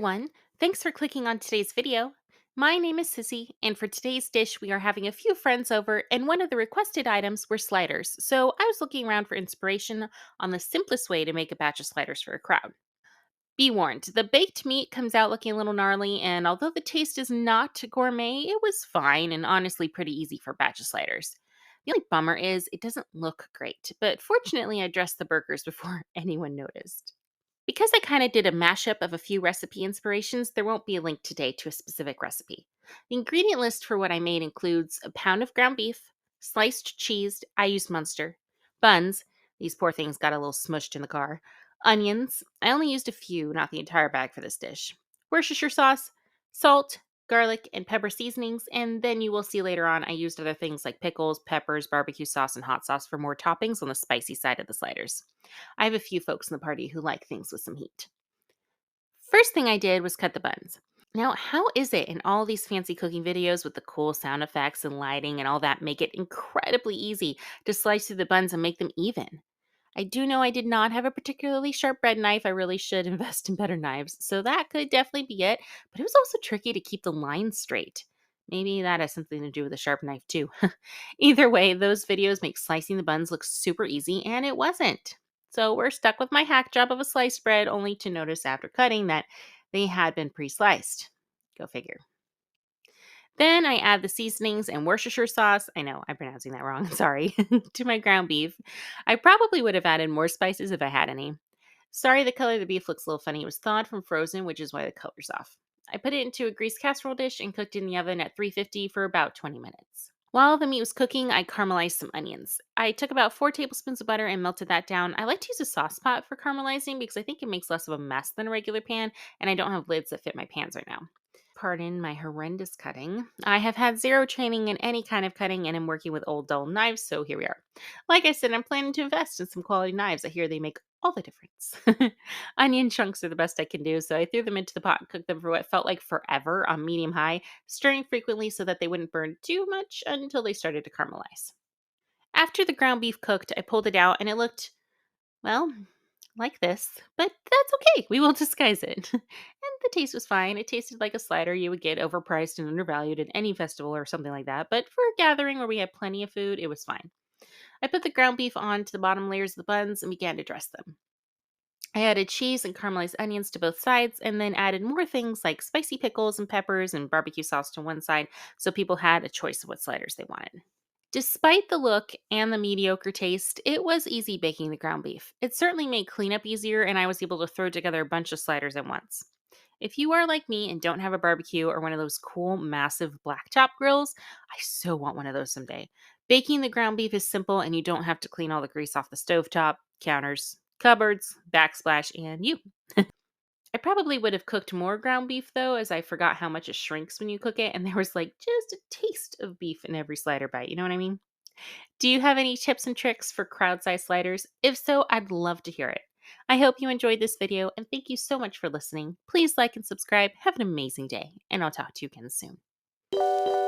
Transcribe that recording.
everyone. Thanks for clicking on today's video. My name is Sissy, and for today's dish, we are having a few friends over, and one of the requested items were sliders. So I was looking around for inspiration on the simplest way to make a batch of sliders for a crowd. Be warned, the baked meat comes out looking a little gnarly, and although the taste is not gourmet, it was fine and honestly pretty easy for a batch of sliders. The only bummer is it doesn't look great, but fortunately, I dressed the burgers before anyone noticed. Because I kind of did a mashup of a few recipe inspirations, there won't be a link today to a specific recipe. The ingredient list for what I made includes a pound of ground beef, sliced cheese, I used Munster, buns, these poor things got a little smushed in the car, onions, I only used a few, not the entire bag for this dish, Worcestershire sauce, salt, garlic, and pepper seasonings, and then you will see later on I used other things like pickles, peppers, barbecue sauce, and hot sauce for more toppings on the spicy side of the sliders. I have a few folks in the party who like things with some heat. First thing I did was cut the buns. Now, how is it in all these fancy cooking videos with the cool sound effects and lighting and all that make it incredibly easy to slice through the buns and make them even? I do know I did not have a particularly sharp bread knife. I really should invest in better knives, so that could definitely be it. But it was also tricky to keep the lines straight. Maybe that has something to do with a sharp knife, too. Either way, those videos make slicing the buns look super easy, and it wasn't. So we're stuck with my hack job of a sliced bread, only to notice after cutting that they had been pre sliced. Go figure. Then I add the seasonings and Worcestershire sauce. I know I'm pronouncing that wrong. Sorry. To my ground beef. I probably would have added more spices if I had any. Sorry, the color of the beef looks a little funny. It was thawed from frozen, which is why the color's off. I put it into a greased casserole dish and cooked it in the oven at 350 for about 20 minutes. While the meat was cooking, I caramelized some onions. I took about 4 tablespoons of butter and melted that down. I like to use a sauce pot for caramelizing because I think it makes less of a mess than a regular pan, and I don't have lids that fit my pans right now. Pardon my horrendous cutting. I have had zero training in any kind of cutting and am working with old dull knives, so here we are. Like I said, I'm planning to invest in some quality knives. I hear they make all the difference. Onion chunks are the best I can do, so I threw them into the pot and cooked them for what felt like forever on medium high, stirring frequently so that they wouldn't burn too much until they started to caramelize. After the ground beef cooked, I pulled it out and it looked, well, like this, but that's okay. We will disguise it. And the taste was fine. It tasted like a slider you would get overpriced and undervalued at any festival or something like that. But for a gathering where we had plenty of food, it was fine. I put the ground beef onto the bottom layers of the buns and began to dress them. I added cheese and caramelized onions to both sides, and then added more things like spicy pickles and peppers and barbecue sauce to one side so people had a choice of what sliders they wanted. Despite the look and the mediocre taste, it was easy baking the ground beef. It certainly made cleanup easier, and I was able to throw together a bunch of sliders at once. If you are like me and don't have a barbecue or one of those cool, massive blacktop grills, I so want one of those someday. Baking the ground beef is simple, and you don't have to clean all the grease off the stovetop, counters, cupboards, backsplash, and you. I probably would have cooked more ground beef though, as I forgot how much it shrinks when you cook it, and there was like just a taste of beef in every slider bite. You know what I mean? Do you have any tips and tricks for crowd size sliders? If so, I'd love to hear it. I hope you enjoyed this video and thank you so much for listening. Please like and subscribe. Have an amazing day, and I'll talk to you again soon.